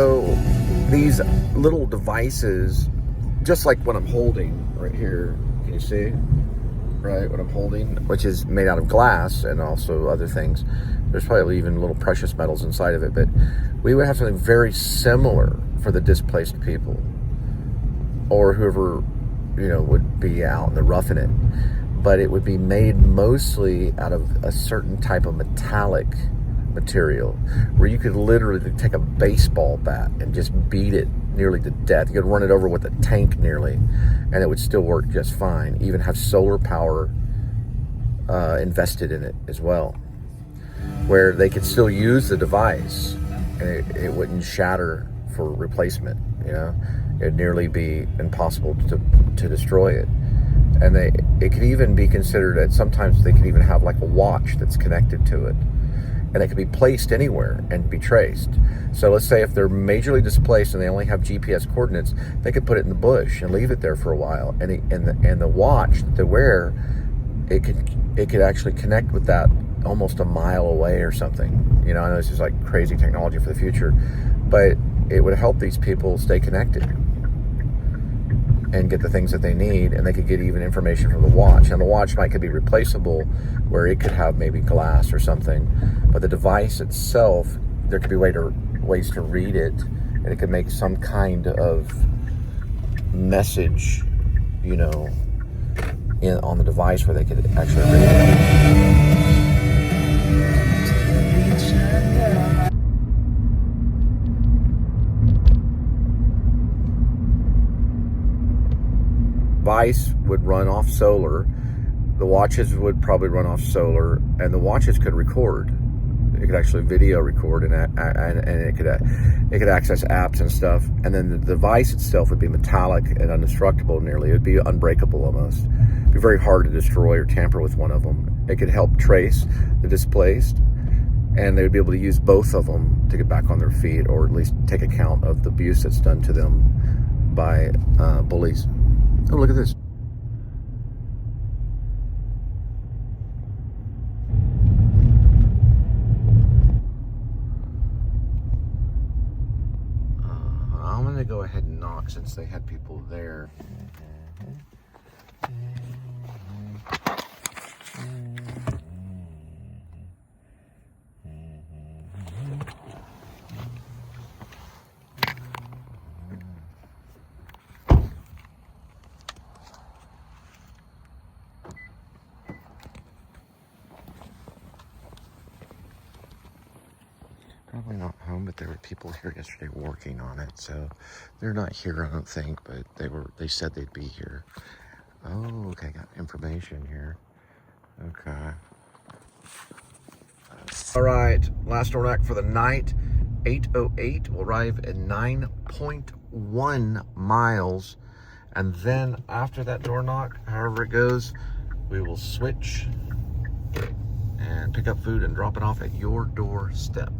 So these little devices, just like what I'm holding right here, can you see? Right, what I'm holding, which is made out of glass and also other things. There's probably even little precious metals inside of it, but we would have something very similar for the displaced people or whoever, you know, would be out in the roughing it. But it would be made mostly out of a certain type of metallic material where you could literally take a baseball bat and just beat it nearly to death. You could run it over with a tank nearly, and it would still work just fine. Even have solar power invested in it as well, where they could still use the device and it wouldn't shatter for replacement. You know, it'd nearly be impossible to destroy it. And it could even be considered that sometimes they could even have like a watch that's connected to it, and it could be placed anywhere and be traced. So let's say if they're majorly displaced and they only have GPS coordinates, they could put it in the bush and leave it there for a while. And the watch that they wear, it could actually connect with that almost a mile away or something. You know, I know this is like crazy technology for the future, but it would help these people stay connected and get the things that they need, and they could get even information from the watch. And the watch could be replaceable, where it could have maybe glass or something, but the device itself, there could be ways to read it, and it could make some kind of message, you know, on the device where they could actually read it. Device would run off solar. The watches would probably run off solar, and the watches could record. It could actually video record, and it could access apps and stuff. And then the device itself would be metallic and indestructible nearly. It would be unbreakable almost. It'd be very hard to destroy or tamper with one of them. It could help trace the displaced, and they would be able to use both of them to get back on their feet, or at least take account of the abuse that's done to them by bullies. Oh, look at this. I'm going to go ahead and knock since they had people there. Probably not home, but there were people here yesterday working on it, so they're not here, I don't think, but they said they'd be here. Oh, okay, got information here. Okay. All right, last door knock for the night, 8:08. We'll arrive at 9.1 miles, and then after that door knock, however it goes, we will switch and pick up food and drop it off at your doorstep.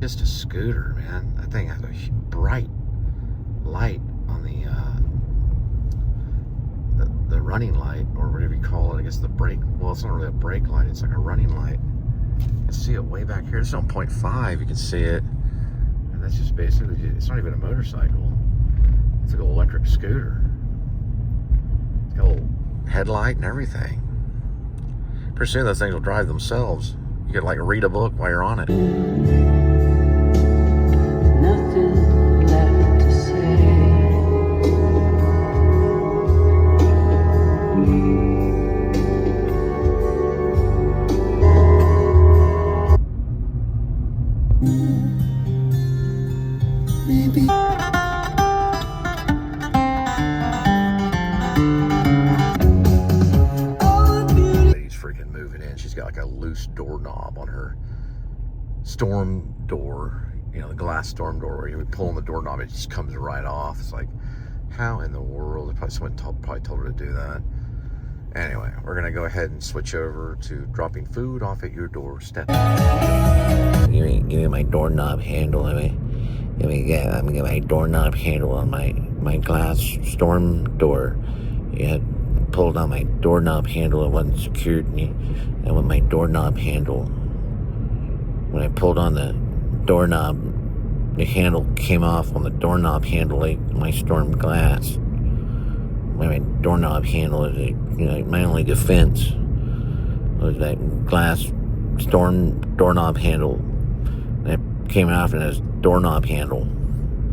Just a scooter, man. That thing has a bright light on the running light, or whatever you call it. I guess the brake. Well, it's not really a brake light. It's like a running light. You can see it way back here. It's on 0.5. You can see it, and that's just basically. It's not even a motorcycle. It's like an electric scooter. It's got a little headlight and everything. Pretty soon those things will drive themselves. You could like read a book while you're on it. Nothing left to say. Maybe. Lady's freaking moving in. She's got like a loose doorknob on her storm door. You know, the glass storm door where you would pull on the doorknob, it just comes right off. It's like, how in the world? Someone probably told her to do that. Anyway, we're going to go ahead and switch over to dropping food off at your doorstep. Give me my doorknob handle. I'm gonna get my doorknob handle on my glass storm door. Yeah, pulled on my doorknob handle. It wasn't secured, and with my doorknob handle, when I pulled on the doorknob, the handle came off on the doorknob handle, like my storm glass. My doorknob handle is, my only defense was that glass doorknob handle that came off in this doorknob handle.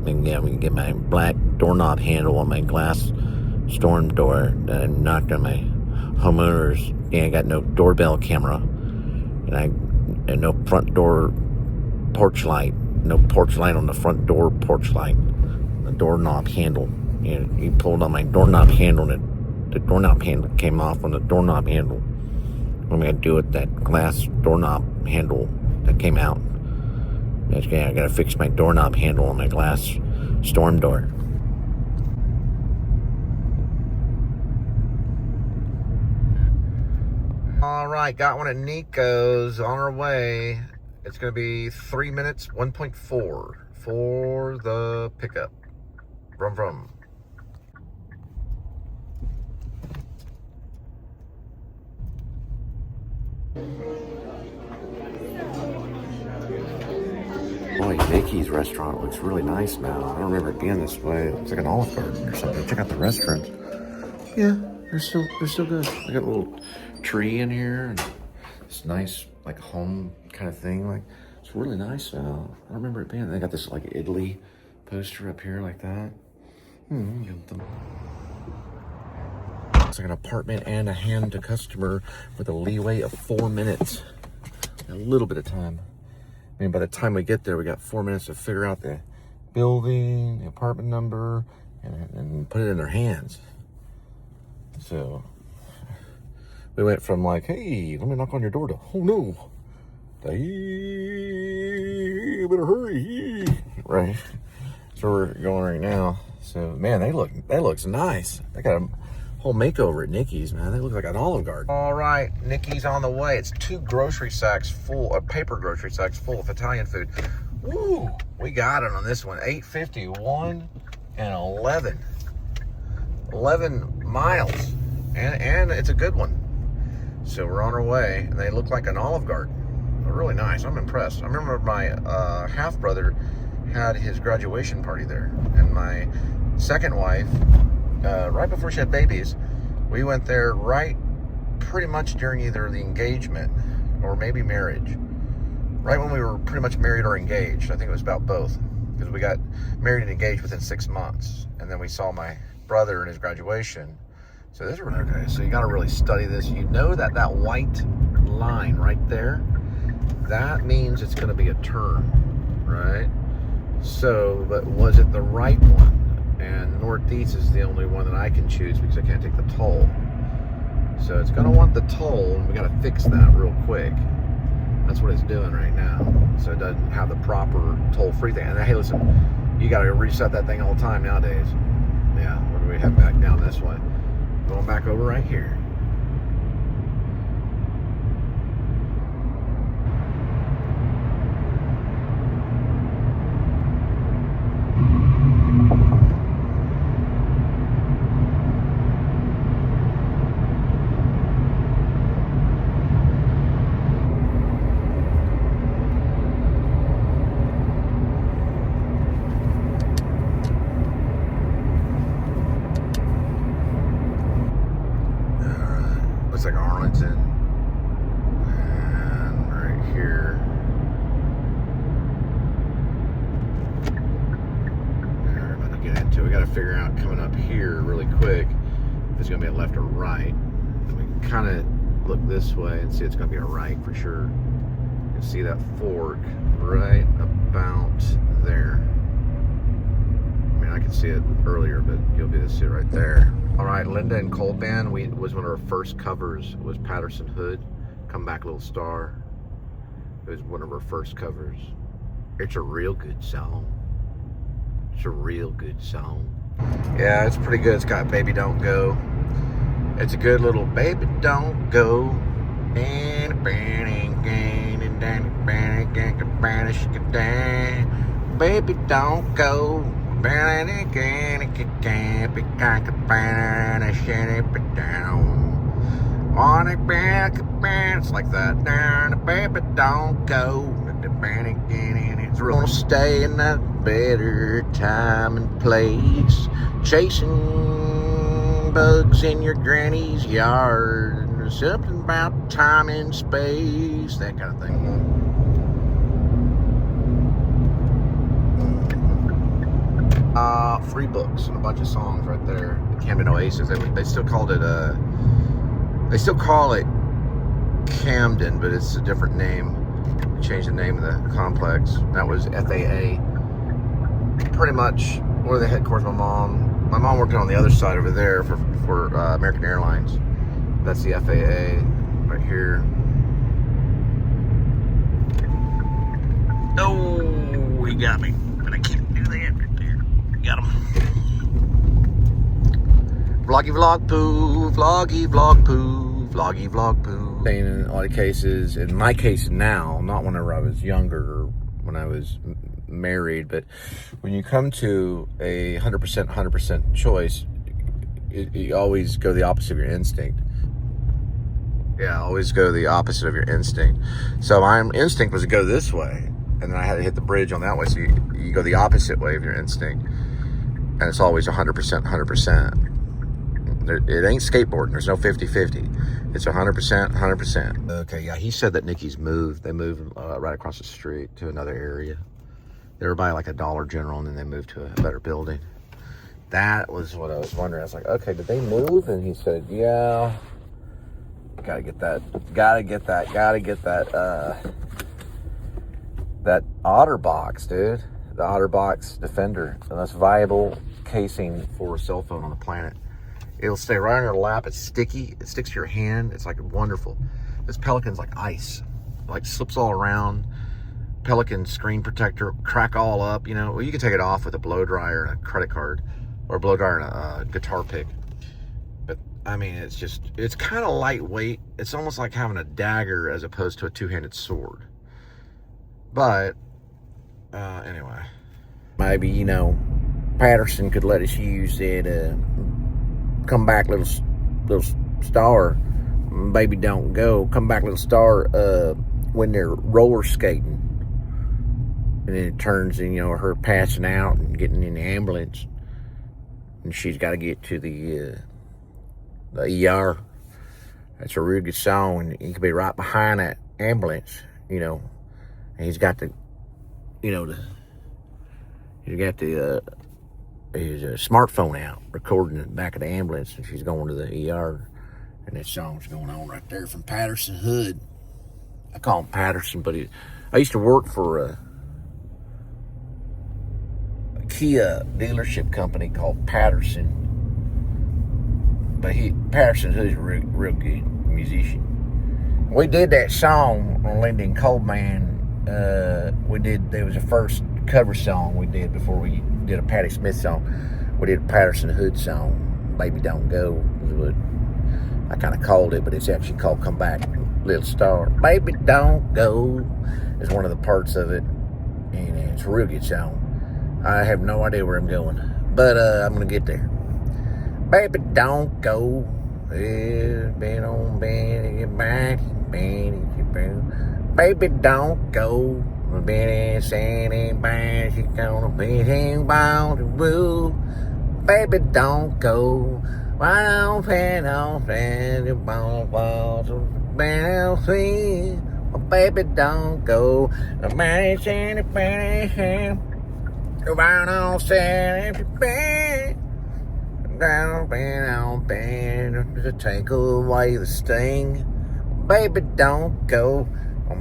And yeah, we can get my black doorknob handle on my glass storm door that I knocked on my homeowners. Yeah, I got no doorbell camera, and no front door porch light. No porch light on the front door porch light. The doorknob handle. He pulled on my doorknob handle, and the doorknob handle came off on the doorknob handle. What am I gonna do with that glass doorknob handle that came out? I gotta fix my doorknob handle on my glass storm door. All right, got one at Nico's on our way. It's gonna be 3 minutes, 1.4 for the pickup. Vroom vroom. Boy, Nikki's restaurant looks really nice now. I don't remember it being this way. It's like an Olive Garden or something. Check out the restaurant. Yeah, they're still good. They got a little tree in here and this nice like home kind of thing. Like it's really nice now. I don't remember it being. They got this like Italy poster up here like that. It's like an apartment and a hand to customer with a leeway of 4 minutes. A little bit of time. I mean, by the time we get there, we got 4 minutes to figure out the building, the apartment number, and put it in their hands. So we went from like, hey, let me knock on your door to, oh no, hey, you better hurry, right? So we're going right now. So man, that looks nice. They got a whole makeover at Nikki's, man. They look like an Olive Garden. All right, Nikki's on the way. It's 2 grocery sacks full of paper grocery sacks full of Italian food. Woo, we got it on this one. 851 and 11 miles, and it's a good one. So we're on our way, and they look like an Olive Garden. They're really nice. I'm impressed. I remember my half brother had his graduation party there, and my second wife, right before she had babies, we went there right pretty much during either the engagement or maybe marriage. Right when we were pretty much married or engaged. I think it was about both, because we got married and engaged within 6 months, and then we saw my brother in his graduation. So this is okay. So you got to really study this. You know that white line right there, that means it's going to be a turn, right? So, but was it the right one? And northeast is the only one that I can choose because I can't take the toll. So it's gonna want the toll, and we gotta fix that real quick. That's what it's doing right now. So it doesn't have the proper toll-free thing. And hey, listen, you gotta reset that thing all the time nowadays. Yeah, we're gonna head back down this way. Going back over right here. Looks like Arlington, and right here, we're about to get into it. We got to figure out coming up here really quick if it's going to be a left or right. And we can kind of look this way and see it's going to be a right for sure. You can see that fork right about there. I mean, I could see it earlier, but you'll be able to see it right there. All right, Linda and Cole Band was one of our first covers. It was Patterson Hood, Come Back Little Star. It was one of our first covers. It's a real good song. It's a real good song. Yeah, it's pretty good. It's got Baby Don't Go. It's a good little Baby Don't Go. Baby Don't Go. It's like that. Baby, don't go. It's gonna stay in that better time and place. Chasing bugs in your granny's yard. Something about time and space. That kind of thing. Free books and a bunch of songs right there. The Camden Oasis. They still called it they still call it Camden, but it's a different name. They changed the name of the complex. That was FAA. Pretty much where the headquarters of my mom worked on the other side over there for American Airlines. That's the FAA right here. Oh, he got me, but I can't do that right there. Got him. Vloggy vlog poo, vloggy vlog poo, vloggy vlog poo. In a lot of cases, in my case now, not whenever I was younger or when I was married, but when you come to a 100% choice, you always go the opposite of your instinct. Yeah, always go the opposite of your instinct. So my instinct was to go this way, and then I had to hit the bridge on that way. So you go the opposite way of your instinct, and it's always 100%. It ain't skateboarding. There's no 50-50. It's 100%. Okay, yeah, he said that Nikki's moved. They moved right across the street to another area. They were by like a Dollar General, and then they moved to a better building. That was what I was wondering. I was like, okay, did they move? And he said, yeah. Gotta get that OtterBox, dude. The OtterBox Defender, the most viable casing for a cell phone on the planet. It'll stay right on your lap. It's sticky. It sticks to your hand. It's like wonderful. This Pelican's like ice. Like slips all around. Pelican screen protector, crack all up. You know, well, you can take it off with a blow dryer and a credit card, or a blow dryer and a guitar pick. But I mean, it's kind of lightweight. It's almost like having a dagger as opposed to a two-handed sword. But anyway, maybe, you know, Patterson could let us use it. Come back, little star. Baby, don't go. Come back, little star. When they're roller skating, and then it turns in, you know, her passing out and getting in the ambulance, and she's got to get to the ER. That's a real good song, and he could be right behind that ambulance, you know. And he's got the, you know, his smartphone out, recording the back of the ambulance, and she's going to the ER, and that song's going on right there from Patterson Hood. I call him Patterson, but I used to work for a Kia dealership company called Patterson, but Patterson Hood's a real good musician. We did that song on Linda and Cole Band. There was the first cover song we did before we did a Patti Smith song. We did a Patterson Hood song, Baby Don't Go, was what I kind of called it, but it's actually called Come Back, Little Star. Baby Don't Go is one of the parts of it, and it's a real good song. I have no idea where I'm going, but I'm going to get there. Baby Don't Go, been on Benny, baby don't go. Benny said anybody she's gonna be him bound to rule. Baby don't go. Why don't pay no friend you won't fall to Benny. Baby don't go. The man said anybody why don't say it down to take away the sting. Baby don't go. By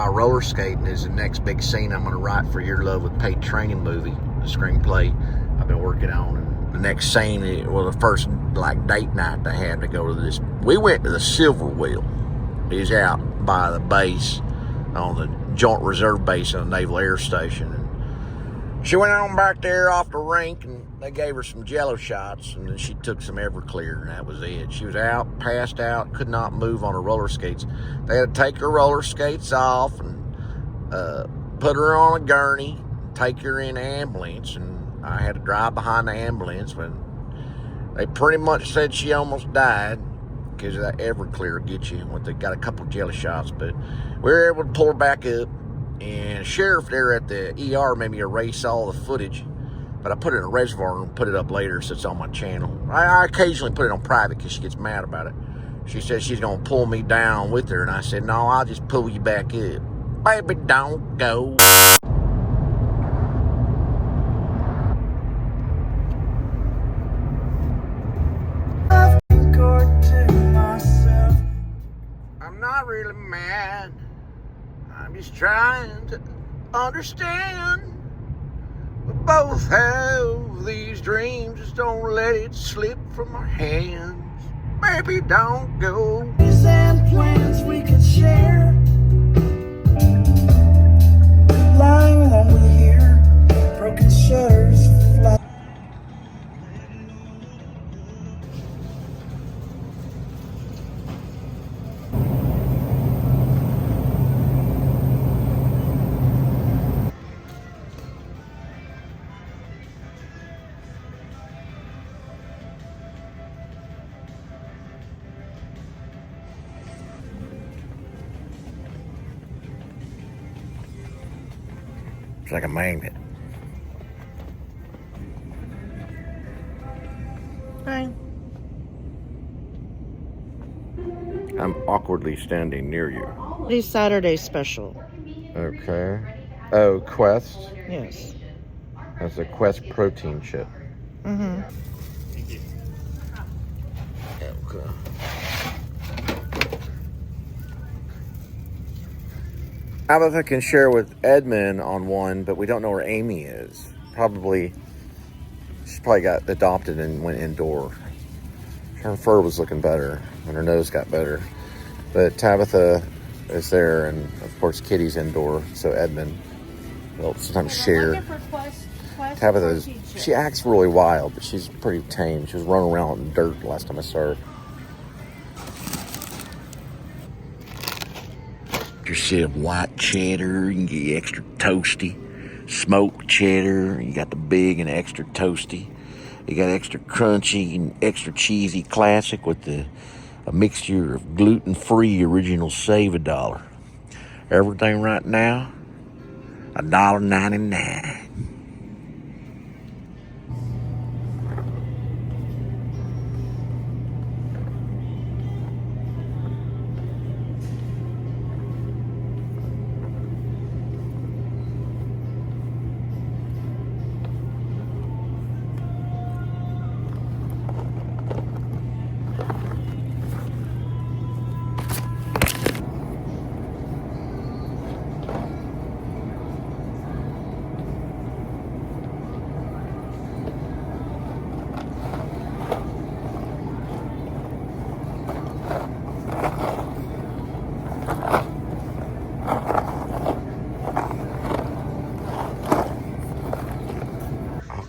roller skating is the next big scene I'm going to write for Your Love with Paid Training movie, the screenplay I've been working on. And the next scene, the first like date night they had to go to this. We went to the Silver Wheel. It's out by the base on the Joint Reserve Base on the Naval Air Station. And she went on back there off the rink, and they gave her some Jello shots, and then she took some Everclear, and that was it. She was out, passed out, could not move on her roller skates. They had to take her roller skates off and put her on a gurney, take her in an ambulance, and I had to drive behind the ambulance. But they pretty much said she almost died because that Everclear gets you when they got a couple of jelly shots. But we were able to pull her back up, and the sheriff there at the ER made me erase all the footage. But I put it in a reservoir and put it up later so it's on my channel. I occasionally put it on private because she gets mad about it. She said she's going to pull me down with her. And I said, no, I'll just pull you back up. Baby, don't go. I'm not really mad. I'm just trying to understand. We both have these dreams, just don't let it slip from our hands. Baby, don't go. These and plans we could share. Lying when we're here, broken shutters fly. It's like a magnet. Hi. I'm awkwardly standing near you. Today's Saturday special. Okay. Oh, Quest. Yes. That's a Quest protein chip. Mm-hmm. Okay. Tabitha can share with Edmund on one, but we don't know where Amy is. She's probably got adopted and went indoor. Her fur was looking better, and her nose got better. But Tabitha is there, and of course Kitty's indoor, so Edmund will sometimes share. Tabitha, she acts really wild, but she's pretty tame. She was running around in dirt the last time I saw her. Your set of white cheddar, you can get extra toasty. Smoked cheddar, you got the big and extra toasty. You got extra crunchy and extra cheesy classic with a mixture of gluten-free original save $1. Everything right now, $1.99.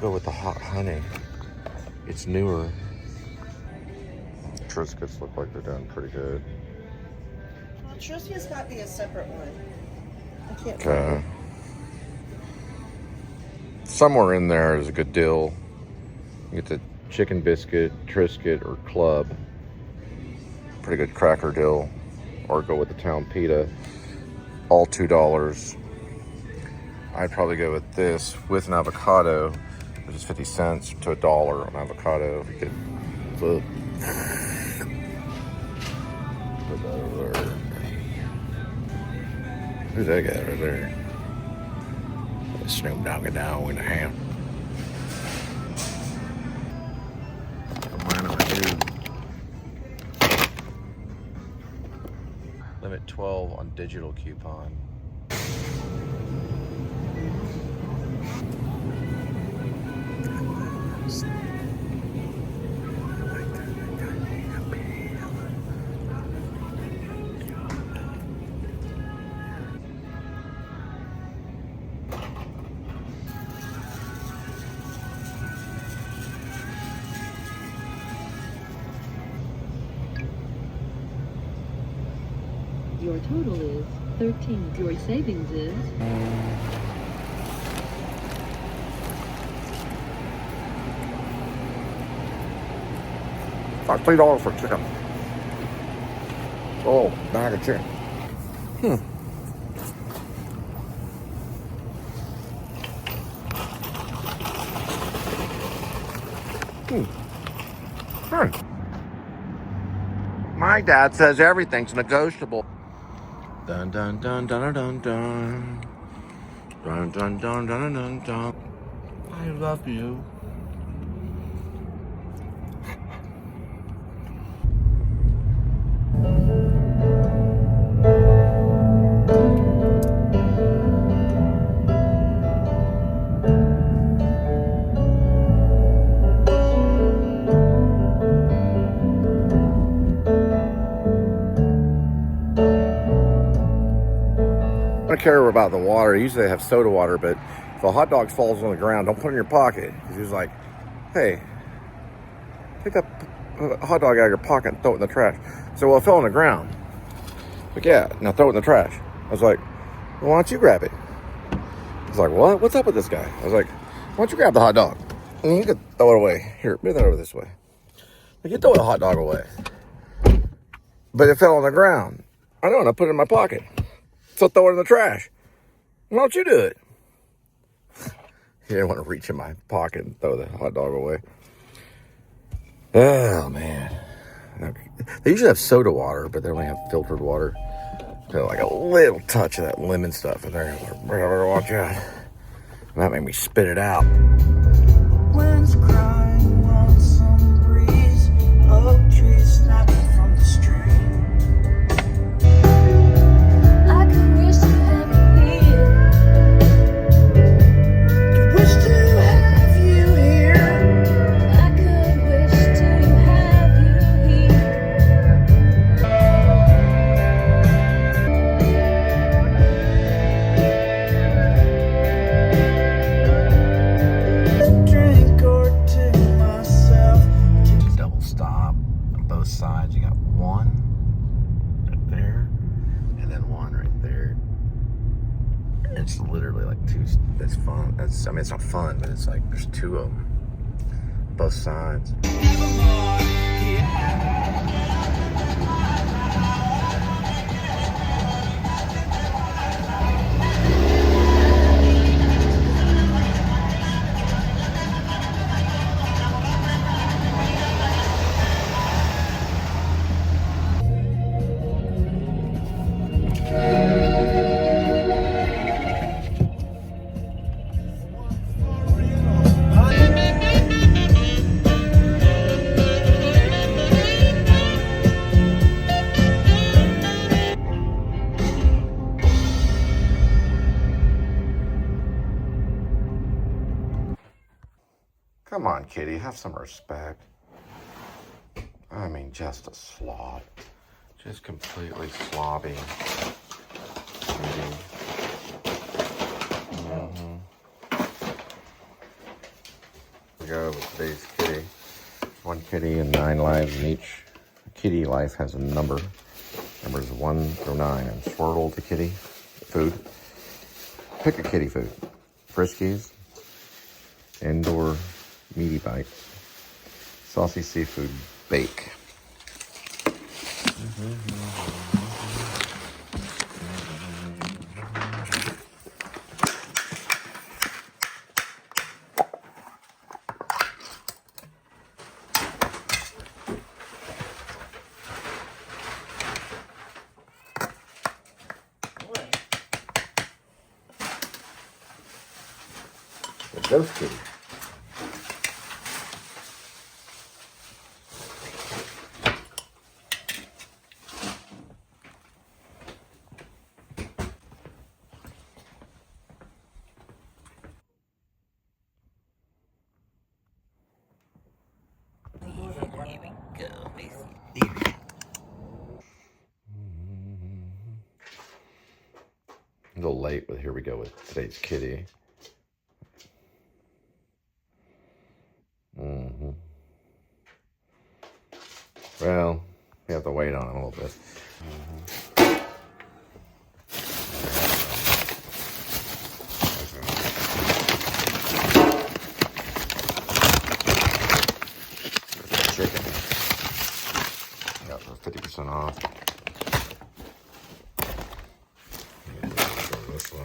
Go with the hot honey. It's newer. Triscuits look like they're doing pretty good. Well, Triscuits got me a separate one. I can't Okay. find it. Somewhere in there is a good deal. You get the chicken biscuit, Triscuit, or club. Pretty good cracker deal. Or go with the town pita. All $2. I'd probably go with this with an avocado, which is 50 cents to $1 on avocado. If you could flip. Put that over there. Who's that guy right there? Snoop Doggy Dogg in the ham. Limit 12 on digital coupon. Your total is $1.13. Your savings is Like $3 for chicken. Oh, bag of chicken. My dad says everything's negotiable. Dun dun dun dun dun dun. Dun dun dun dun dun dun. I love you. I don't care about the water. Usually they have soda water, but if a hot dog falls on the ground, don't put it in your pocket. Because he was like, hey, take that hot dog out of your pocket and throw it in the trash. So, well, it fell on the ground. Like, yeah, now throw it in the trash. I was like, well, why don't you grab it? He's like, what? What's up with this guy? I was like, why don't you grab the hot dog? And you could throw it away. Here, move that over this way. Like, you throw the hot dog away. But it fell on the ground. I know, and I put it in my pocket. So throw it in the trash. Why don't you do it? He didn't want to reach in my pocket and throw the hot dog away. Oh, man. They usually have soda water, but they only have filtered water. So like a little touch of that lemon stuff in there. Watch out. And that made me spit it out. Wind's crying, want some breeze. Oak trees snapping from the street. I could wish to have you here. Wish to have you here. I could wish to have you here. Drink or to myself. Double stop on both sides. You got one right there, and then one right there. It's literally like two. That's fun. I mean, it's not fun, but it's like there's two of them, both sides. Come on, kitty, have some respect. I mean, just a slob. Just completely slobby. We go with today's kitty. One kitty and 9 lives in each. A kitty life has a number. Numbers 1 through 9. And swirl to kitty food. Pick a kitty food. Friskies. Indoor meaty bite. Saucy seafood bake. The ghost kitty. A little late, but here we go with today's kitty. Well, we have to wait on him a little bit. chicken. Got 50% off. And go this way.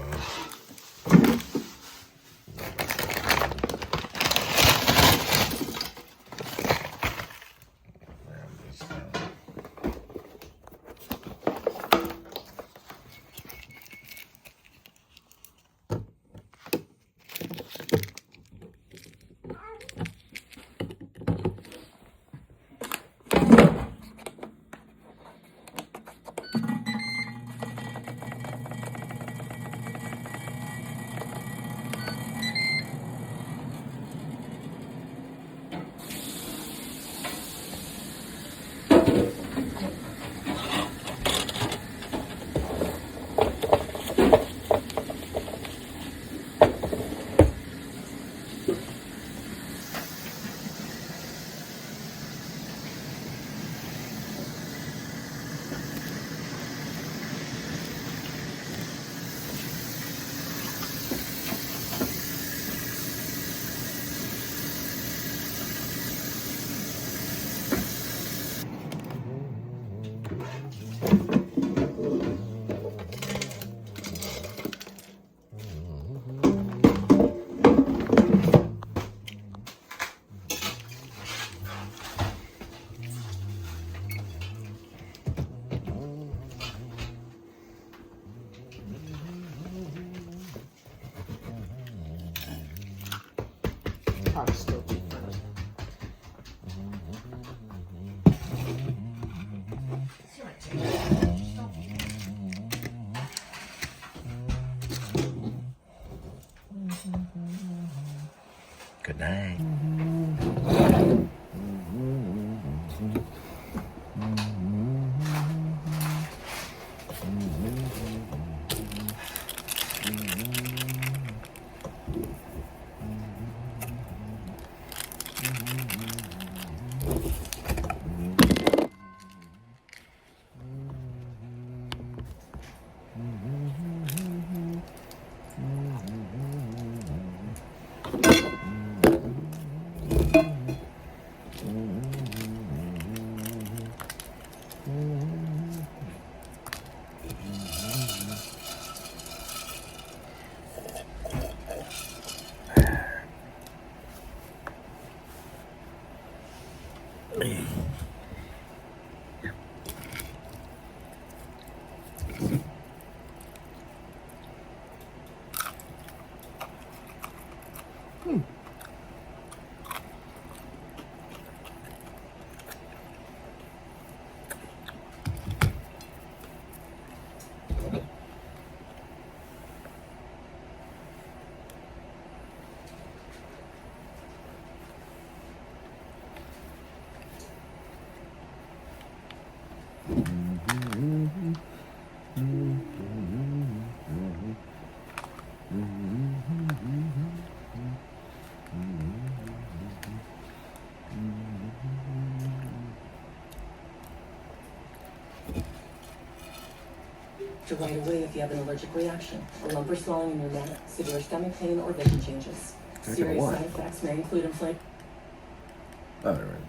Probably still be funny. Good night. To right away if you have an allergic reaction, a lump or swelling in your neck, severe stomach pain, or vision changes. Serious side effects may include inflammation. All right.